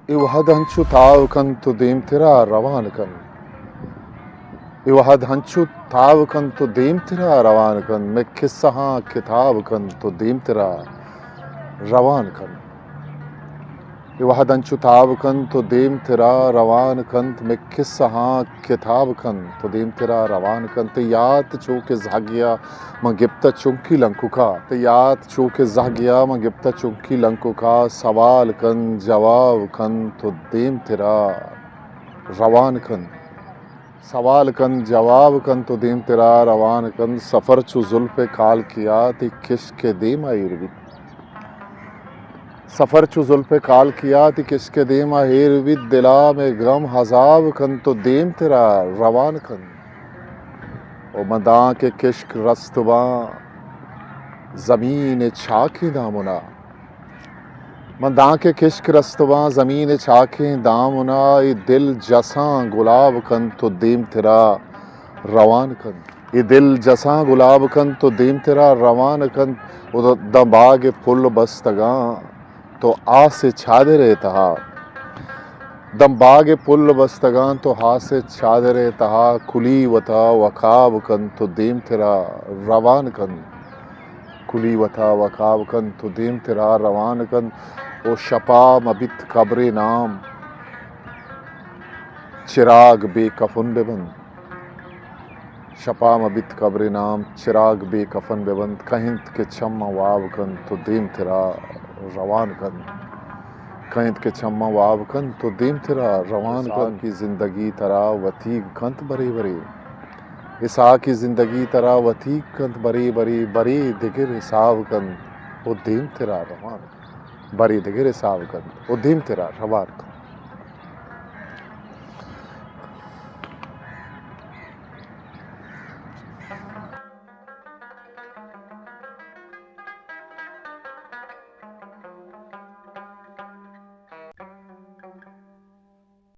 Iwahad hanchu taavkan tu deemtira rawan kan. Iwahad hanchu taavkan tu deemtira rawan kan. मैं किस्सा हाँ किताब kan tu deemtira rawan kan. Iwahad hanchu taavkan tu deemtira rawan kan. मैं किस्सा हाँ किताब kan tu deemtira rawan kan. Te yaad choke zagya ma gipta chunki lankuka. Te yaad choke zagya ma gipta chunki lankuka. सवाल kan जवाब kan tu deemtira रवान कन सवाल कन जवाब कन तो दीम तेरा रवान कन सफर छु जुल्फे काल किया ती किसके दीम आयुर्विद सफर छु जुल्फे काल किया ती किसके दीम आयुर्विद दिला में गम हजाब कन तो दीम तेरा रवान कन ओ मदा के किश्क रस्तवा जमीन छाकी दामुना मदा के किश्क रस्तवा ज़मीन छाखे दामुना ये दिल जसां गुलाब कन तो दीम तेरा रवान कन ये दिल जसां गुलाब कन तो दीम तेरा रवान कन दबाग पुल बस्तगा तो आ से छादे रहता दबाग पुल बस्तगा तो हा से छादे रहता खुली वता वकाब कन तो दीम तेरा रवान कन खुली वता वकाब कन तो दीम तेरा रवान कन ओ शपा मबित कब्रे नाम चिराग बेकफन बेबंद शपा मबित कब्रे नाम चिराग बेकफन बेबंद कहिंत के छम्मा वाव कन तो दीम तेरा रवान कन कहिंत के छम्मा वाव कन तो दीम तेरा रवान कन की जिंदगी तरा वतीक कंत बरी बरी इसा की जिंदगी तरा वतीक कंत बरी बरी बरी दिगिर हिसाब कन ओ दीम तेरा रवान बरी दिगिर हिसाब कन ओ दीम तेरा रवान कन